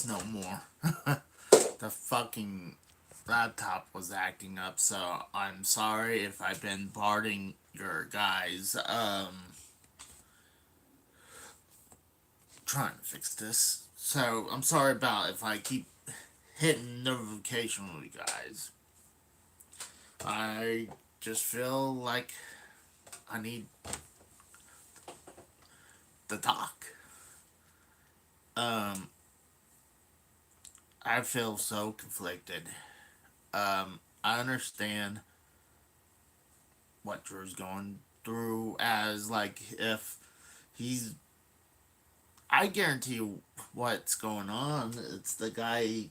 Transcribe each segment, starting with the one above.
this no more. The fucking laptop was acting up, so I'm sorry if I've been bombarding your guys. Trying to fix this. So I'm sorry about if I keep hitting notification with you guys. I just feel like I need to talk. Um, I feel so conflicted. I understand what Drew's going through as like if he's I guarantee you what's going on. It's the guy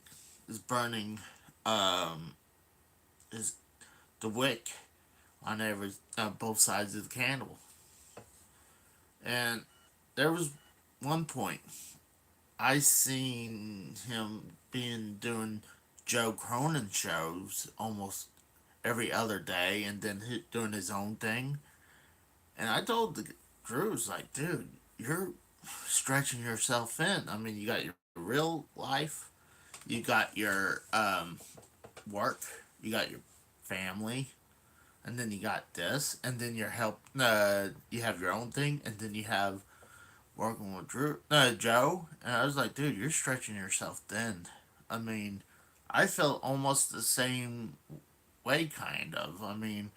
is burning um is the wick on every both sides of the candle. And there was one point I seen him being doing Joe Cronin shows almost every other day, and then doing his own thing. And I told the Drew's like, dude, you're stretching yourself in. I mean, you got your real life, you got your work, you got your family, and then you got this, and then your help. You have your own thing, and then you have working with Joe. And I was like, dude, you're stretching yourself thin. I mean, I felt almost the same way, kind of. I mean,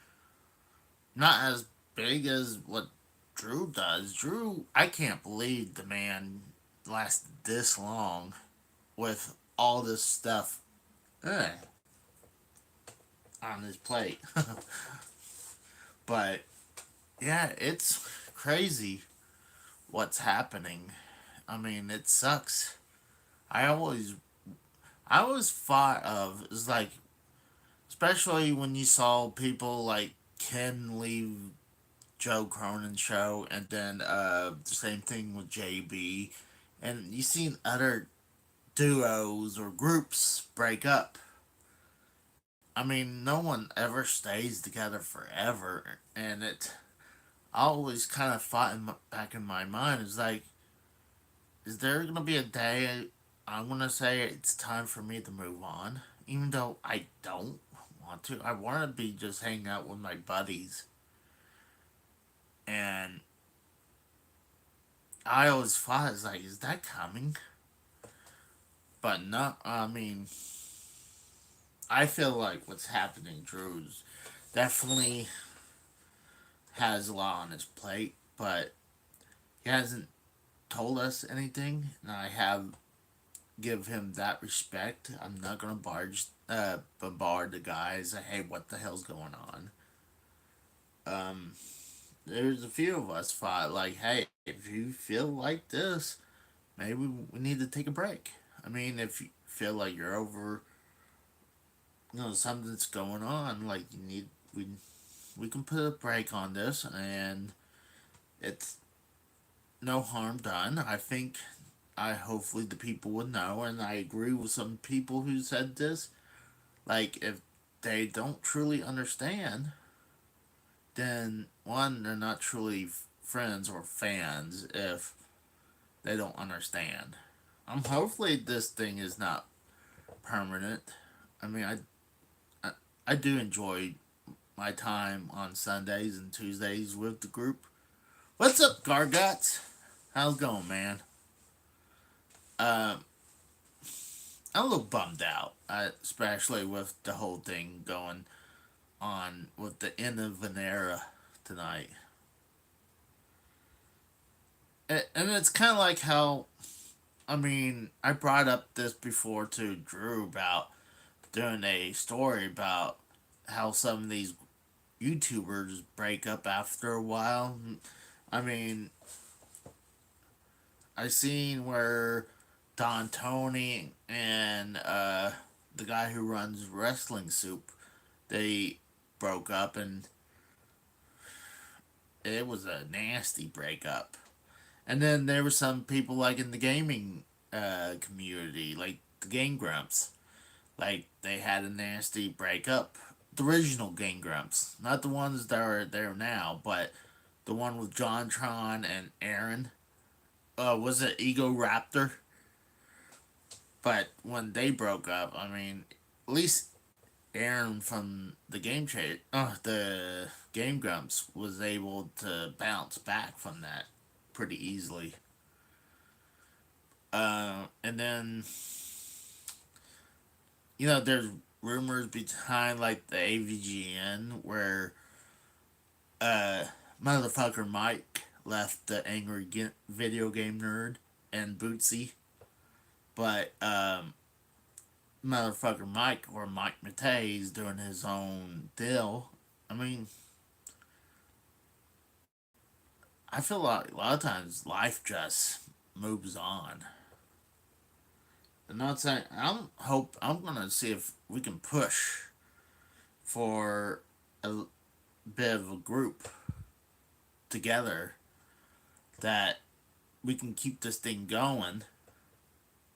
not as big as what Drew does. Drew, I can't believe the man lasted this long with all this stuff eh, on his plate. But yeah, it's crazy what's happening. I mean, it sucks. I always, I always thought of it's like, especially when you saw people like Ken leave Joe Cronin show, and then the same thing with JB, and you seen other duos or groups break up. I mean, no one ever stays together forever, and I always kind of thought back in my mind is like, is there gonna be a day I'm gonna say it's time for me to move on, even though I don't want to. I want to be just hanging out with my buddies, and I always thought it's like, is that coming? But no, I mean, I feel like what's happening, Drew's definitely has a lot on his plate, but he hasn't told us anything, and I have give him that respect. I'm not gonna bombard the guys. Like, hey, what the hell's going on? Um, there's a few of us thought like, hey, if you feel like this, maybe we need to take a break. I mean, if you feel like you're over, something's going on, like you need we can put a break on this, and it's no harm done. I think I hopefully the people would know, and I agree with some people who said this. Like if they don't truly understand, then one, they're not truly friends or fans if they don't understand. Hopefully this thing is not permanent. I mean, I I do enjoy my time on Sundays and Tuesdays with the group. What's up, Garguts? How's it going, man? Uh, I'm a little bummed out, especially with the whole thing going on with the end of an era tonight. And it's kind of like how, I mean, I brought up this before to Drew about doing a story about how some of these YouTubers break up after a while. I mean, I seen where Don Tony and the guy who runs Wrestling Soup, they broke up, and it was a nasty breakup. And then there were some people like in the gaming community, like the Game Grumps, like they had a nasty breakup. The original Game Grumps, not the ones that are there now, but the one with JonTron and Aaron. Was it Ego Raptor? But when they broke up, I mean, at least Aaron from the Game Grumps was able to bounce back from that pretty easily. And then there's rumors behind like the AVGN where uh, motherfucker Mike left the Video Game Nerd and Bootsy, but motherfucker Mike or Mike Matei is doing his own deal. I mean, I feel like a lot of times life just moves on. I'm not saying I'm gonna see if we can push for a bit of a group together that we can keep this thing going,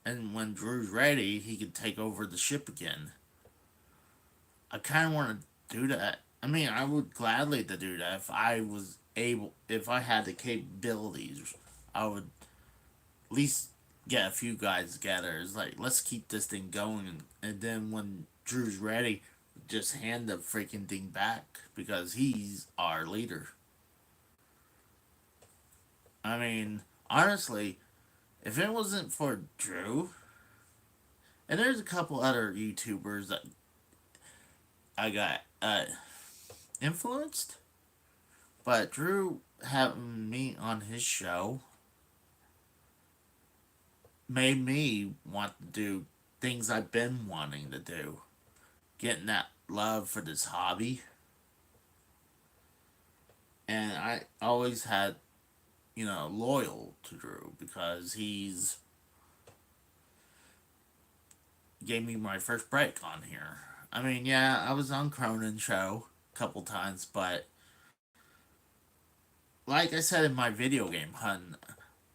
and when Drew's ready, he can take over the ship again. I kind of want to do that. I mean, I would gladly to do that if I had the capabilities. I would at least get a few guys together. It's like, let's keep this thing going, and then when Drew's ready, just hand the freaking thing back because he's our leader. I mean, honestly, if it wasn't for Drew, and there's a couple other YouTubers that I got influenced, but Drew having me on his show made me want to do things I've been wanting to do. Getting that love for this hobby. And I always had, loyal to Drew because he's gave me my first break on here. I mean, yeah, I was on Cronin show a couple times, but like I said in my video game hunt,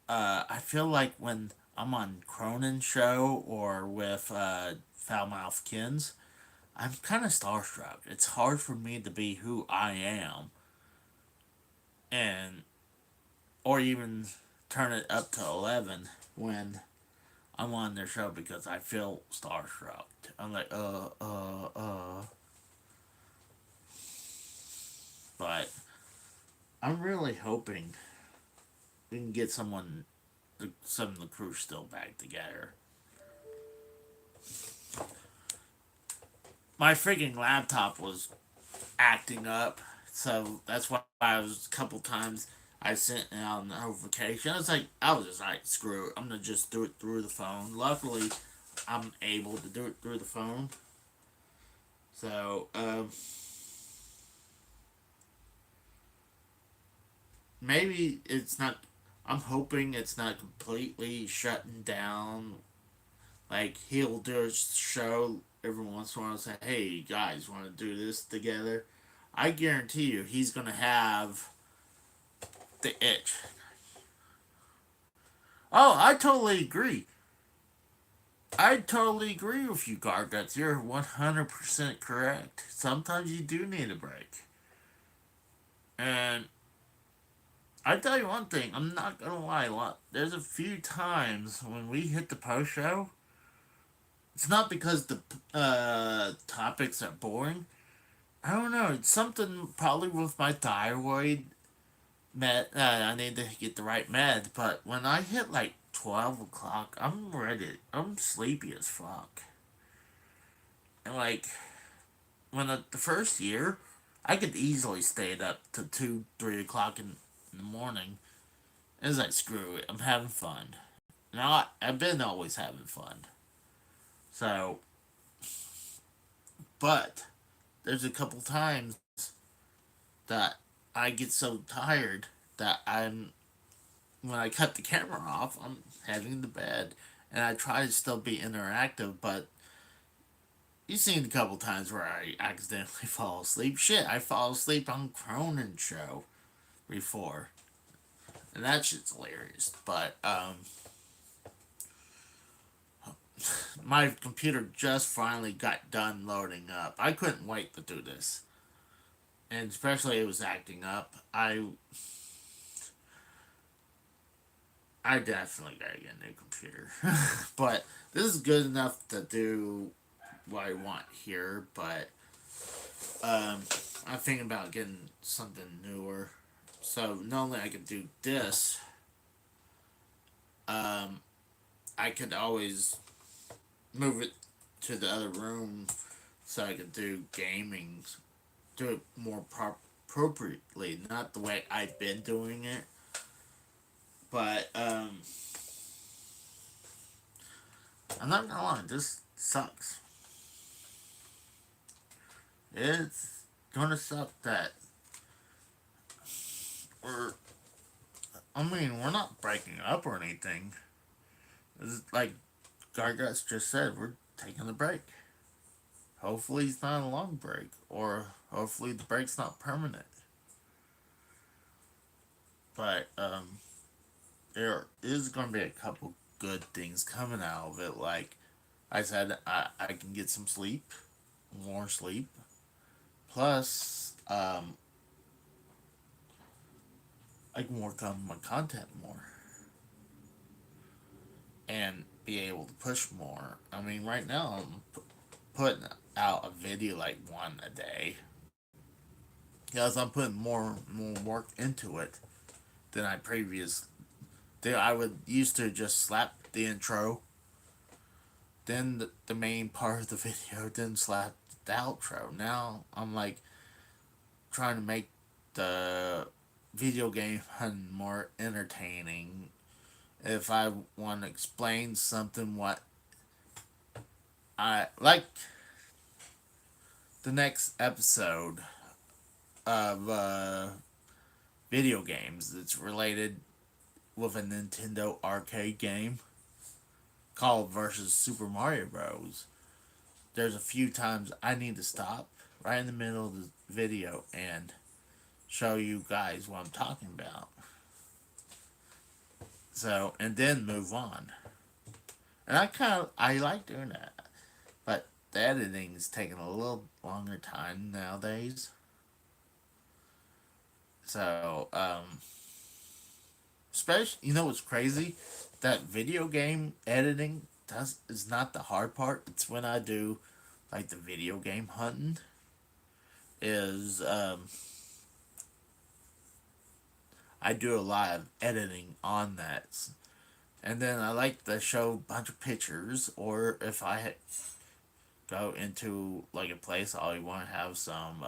I feel like when I'm on Cronin show or with Foulmouth Kins, I'm kind of starstruck. It's hard for me to be who I am, and or even turn it up to 11 when I'm on their show because I feel starstruck. I'm like, but I'm really hoping we can get some of the crew still back together. My freaking laptop was acting up, so that's why I was a couple times I sent out a notification. I was just like, screw it, I'm gonna just do it through the phone. Luckily, I'm able to do it through the phone. So, maybe it's not. I'm hoping it's not completely shutting down. Like he'll do a show every once in a while and say, "Hey guys, want to do this together?" I guarantee you, he's gonna have the itch. Oh, I totally agree. I totally agree with you, Garguts. You're 100% correct. Sometimes you do need a break. And I tell you one thing, I'm not gonna lie. There's a few times when we hit the post show. It's not because the topics are boring. I don't know. It's something probably with my thyroid med. I need to get the right med. But when I hit like 12 o'clock, I'm ready. I'm sleepy as fuck. And like when the first year, I could easily stay up to 2, 3 o'clock in the morning. It's like screw it. I'm having fun. Now I've been always having fun. So, but there's a couple times that I get so tired that when I cut the camera off, I'm heading to bed, and I try to still be interactive, but you've seen a couple times where I accidentally fall asleep. Shit, I fall asleep on Cronin show before, and that shit's hilarious. But my computer just finally got done loading up. I couldn't wait to do this, and especially it was acting up. I definitely gotta get a new computer. But this is good enough to do what I want here. But um, I'm thinking about getting something newer. So not only I could do this, um, I could always move it to the other room so I could do gaming, do it more appropriately, not the way I've been doing it. But I'm not gonna lie, this sucks. It's gonna suck that we're. I mean, we're not breaking up or anything. It's like Garguts just said, we're taking a break. Hopefully, it's not a long break, or hopefully the break's not permanent. But there is gonna be a couple good things coming out of it. Like I said, I can get some sleep, more sleep. Plus, I can work on my content more and be able to push more. I mean, right now I'm putting out a video like one a day because I'm putting more work into it than I previous. I would used to just slap the intro, then the main part of the video, then slap the outro. Now I'm like trying to make the video game hunt more entertaining. If I want to explain something, what I like, the next episode of video games that's related with a Nintendo arcade game called versus Super Mario Bros. There's a few times I need to stop right in the middle of the video and show you guys what I'm talking about. So, and then move on. And I like doing that. But the editing is taking a little longer time nowadays. So, especially, you know what's crazy? That video game editing does is not the hard part. It's when I do like the video game hunting is I do a lot of editing on that. And then I like to show a bunch of pictures, or if I go into like a place I want to have some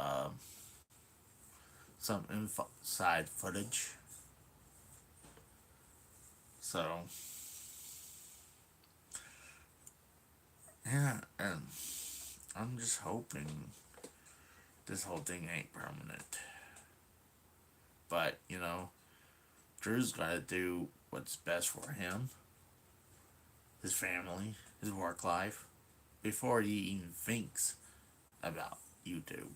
inside footage. So yeah, and I'm just hoping this whole thing ain't permanent. But you know, Drew's got to do what's best for him, his family, his work life, before he even thinks about YouTube.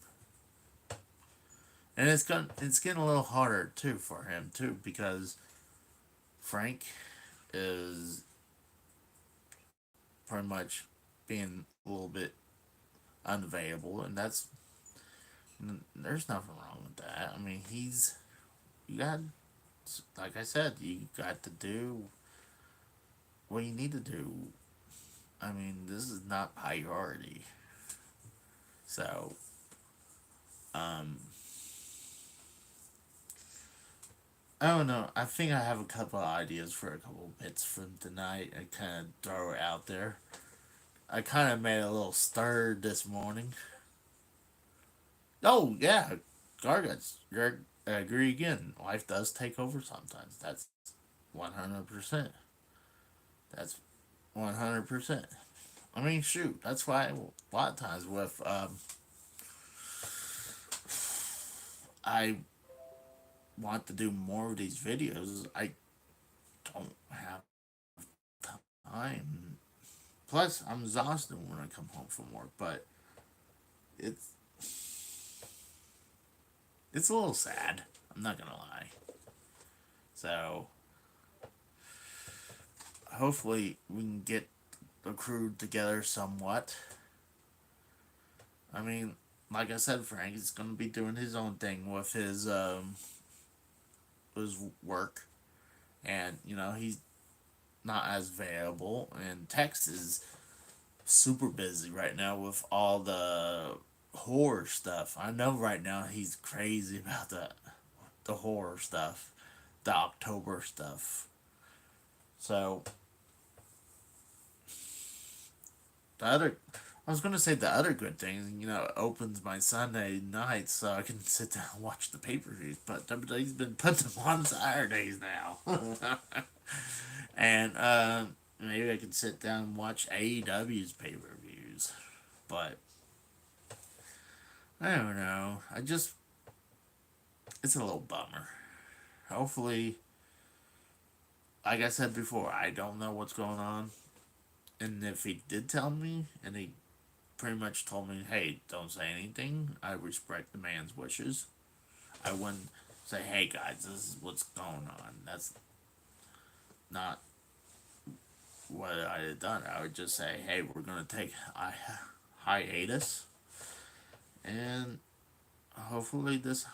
And it's getting a little harder too for him too because Frank is pretty much being a little bit unavailable, and there's nothing wrong with that. I mean, you got, like I said, you got to do what you need to do. I mean, this is not priority. So, um, I don't know. I think I have a couple of ideas for a couple of bits from tonight and kind of throw it out there. I kind of made a little stir this morning. Oh, yeah, Garguts, I agree again. Life does take over sometimes. That's 100%. That's 100%. I mean, shoot, that's why a lot of times with I want to do more of these videos. I don't have time. Plus, I'm exhausted when I come home from work, but it's it's a little sad. I'm not gonna lie. So hopefully we can get the crew together somewhat. I mean, like I said, Frank is gonna be doing his own thing with his work, and you know not as available, and Tex is super busy right now with all the horror stuff. I know right now he's crazy about the horror stuff, the October stuff. So the other, I was gonna say the other good thing, it opens my Sunday night so I can sit down and watch the pay per views. But WWE's been putting them on Saturdays now, and maybe I can sit down and watch AEW's pay per views. But I don't know. It's a little bummer. Hopefully, like I said before, I don't know what's going on. And if he did tell me, and he pretty much told me, hey, don't say anything, I respect the man's wishes. I wouldn't say, hey guys, this is what's going on. That's not what I had done. I would just say, hey, we're going to take a hiatus. And hopefully this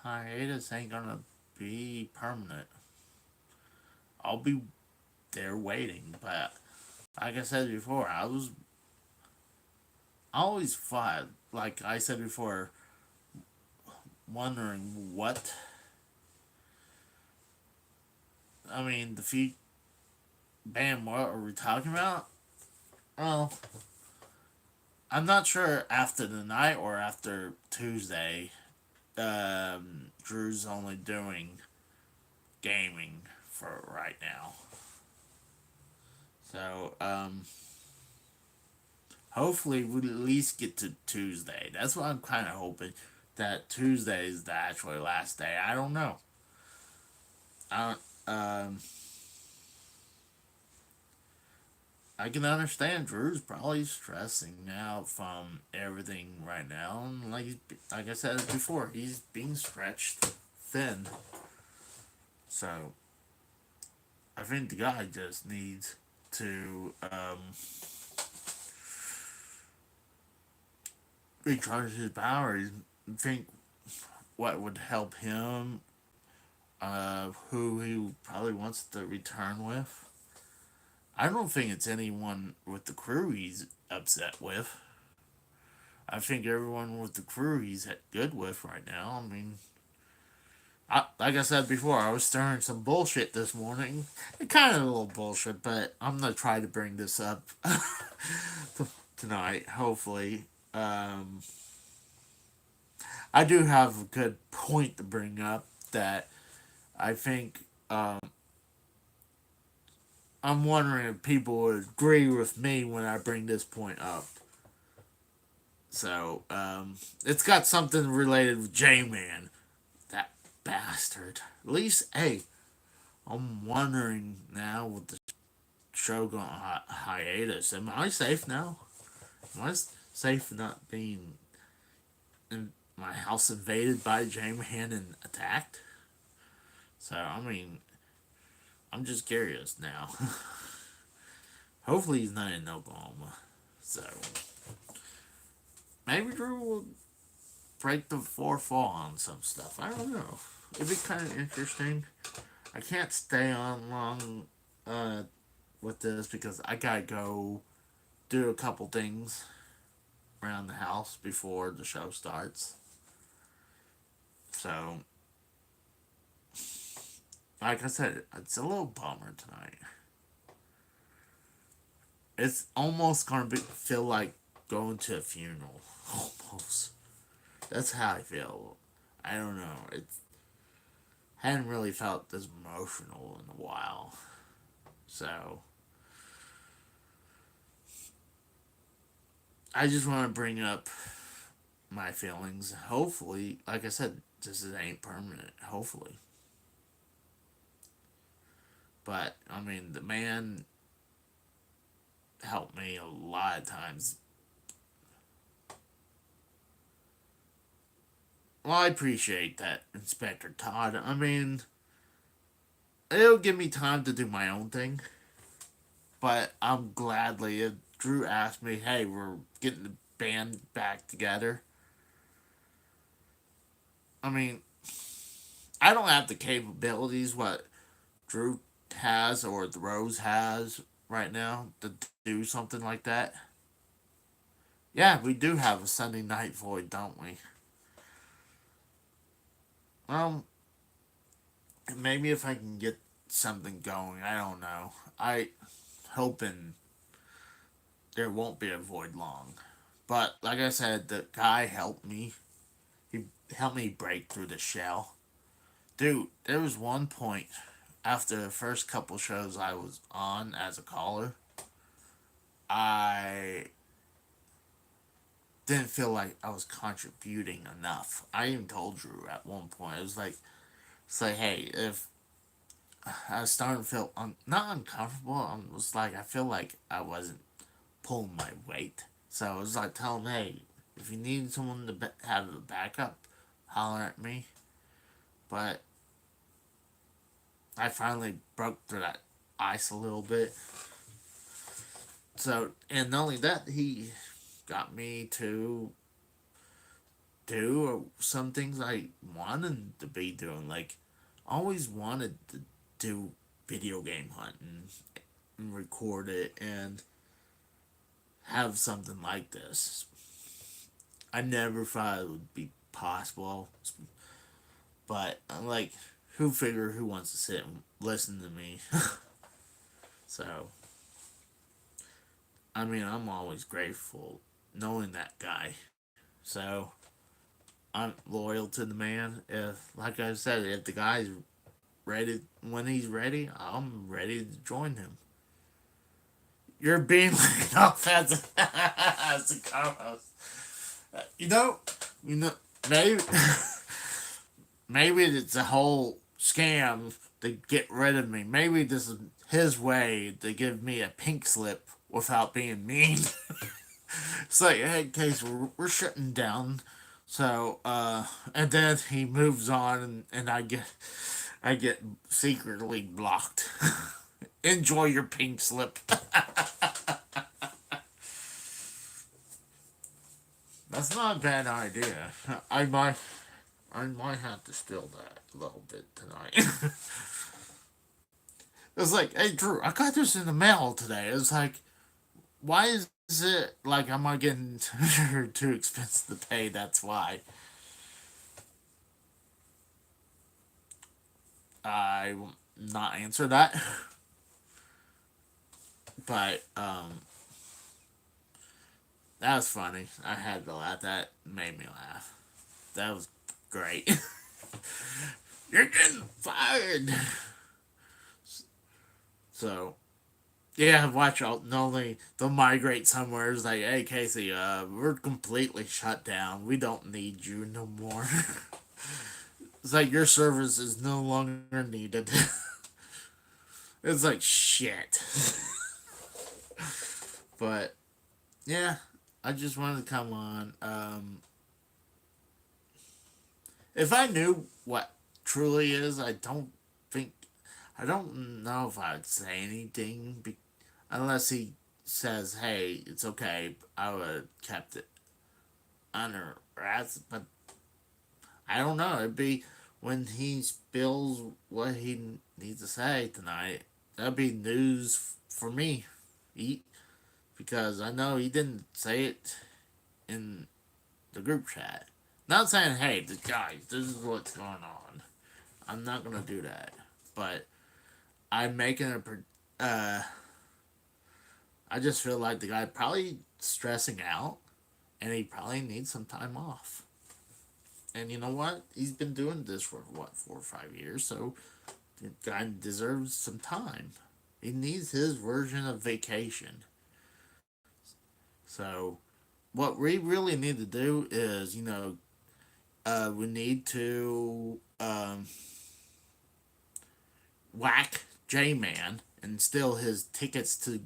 hiatus ain't going to be permanent. I'll be there waiting, but like I said before, I always thought, like I said before, wondering what. I mean, the feet. Bam, what are we talking about? Well, I'm not sure after the night or after Tuesday. Drew's only doing gaming for right now. So, hopefully we at least get to Tuesday. That's what I'm kind of hoping. That Tuesday is the actually last day. I don't know. I don't. I can understand Drew's probably stressing out from everything right now, and like I said before, he's being stretched thin. So I think the guy just needs to recharge his powers. Think what would help him, who he probably wants to return with. I don't think it's anyone with the crew he's upset with. I think everyone with the crew he's good with right now. I mean, like I said before, I was stirring some bullshit this morning. Kind of a little bullshit, but I'm gonna try to bring this up tonight. Hopefully, I do have a good point to bring up that I think I'm wondering if people would agree with me when I bring this point up. So, it's got something related with J Man. That bastard. At least, hey, I'm wondering now with the show going hiatus, am I safe now? Am I safe not being in my house invaded by J Man and attacked? So, I mean, I'm just curious now. Hopefully, he's not in Oklahoma. So, maybe Drew will break the fourth wall on some stuff. I don't know. It'd be kind of interesting. I can't stay on long with this because I gotta go do a couple things around the house before the show starts. So, like I said, it's a little bummer tonight. It's almost gonna feel like going to a funeral. Almost. That's how I feel. I don't know. It's hadn't really felt this emotional in a while. So I just want to bring up my feelings. Hopefully, like I said, this ain't permanent. Hopefully, but I mean, the man helped me a lot of times. Well, I appreciate that, Inspector Todd. I mean, it'll give me time to do my own thing, but I'm gladly. If Drew asked me, "Hey, we're getting the band back together." I mean, I don't have the capabilities what Drew has or the Rose has right now to do something like that? Yeah, we do have a Sunday night void, don't we? Well, maybe if I can get something going, I don't know. I hoping there won't be a void long. But like I said, the guy helped me. He helped me break through the shell. Dude, there was one point after the first couple shows I was on as a caller, I didn't feel like I was contributing enough. I even told Drew at one point, it was like, it's like, hey, if I was starting to feel not uncomfortable, I was like, I feel like I wasn't pulling my weight. So I was like, tell him, hey, if you need someone to have a backup, holler at me. But I finally broke through that ice a little bit. So, and not only that, he got me to do some things I wanted to be doing. Like, always wanted to do video game hunting and record it and have something like this. I never thought it would be possible, but I'm like, who wants to sit and listen to me? So, I mean, I'm always grateful knowing that guy. So, I'm loyal to the man. If, like I said, if the guy's ready, when he's ready, I'm ready to join him. You're being laid off as a co-host. You know, you know, maybe maybe it's a whole scam to get rid of me. Maybe this is his way to give me a pink slip without being mean. It's like, hey, case we're shutting down. So, and then he moves on, and I get secretly blocked. Enjoy your pink slip. That's not a bad idea. I might I might have to steal that a little bit tonight. It's like, hey Drew, I got this in the mail today. It's like, why is it like am I getting too expensive to pay? That's why I will not answer that. But that was funny. I had to laugh. That made me laugh. That was great. You're getting fired. So yeah, watch out. Normally they'll migrate somewhere. It's like, hey Casey, we're completely shut down. We don't need you no more. It's like your service is no longer needed. It's like shit. But yeah, I just wanted to come on. If I knew what truly is, think I don't know if I'd say anything unless he says, "Hey, it's okay." I would have kept it under wraps, but I don't know. It'd be when he spills what he needs to say tonight. That'd be news for me, he, because I know he didn't say it in the group chat. Not saying, "Hey, the guys, this is what's going on." I'm not gonna do that, but I'm making I just feel like the guy probably stressing out, and he probably needs some time off. And you know what? He's been doing this for what 4 or 5 years, so the guy deserves some time. He needs his version of vacation. So what we really need to do is, we need to whack J Man and steal his tickets to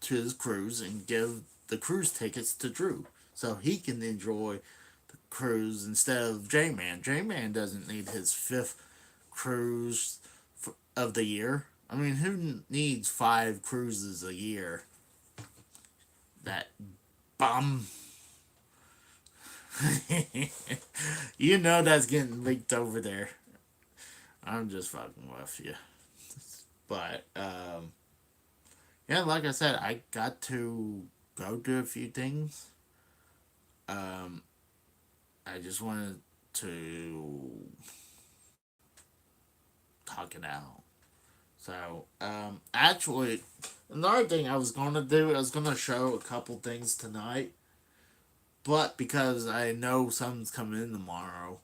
his cruise and give the cruise tickets to Drew so he can enjoy the cruise instead of J Man. J Man doesn't need his fifth cruise of the year. I mean, who needs 5 cruises a year? That bum. You know that's getting leaked over there. I'm just fucking with you. But yeah, like I said, I got to go do a few things. Um, I just wanted to talk it out. So, actually, another thing I was gonna do, I was gonna show a couple things tonight, but because I know something's coming in tomorrow,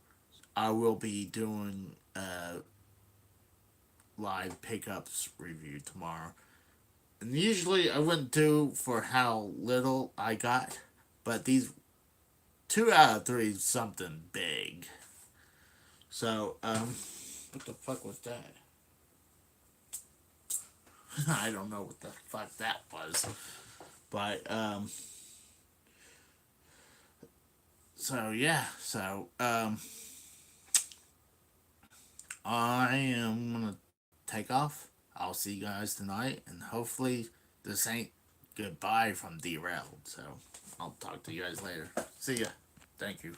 I will be doing a live pickups review tomorrow. And usually I wouldn't do for how little I got, but these 2 out of 3 is something big. So, what the fuck was that? I don't know what the fuck that was. But, so yeah, so, I am gonna take off. I'll see you guys tonight, and hopefully this ain't goodbye from Derailed. So, I'll talk to you guys later. See ya. Thank you.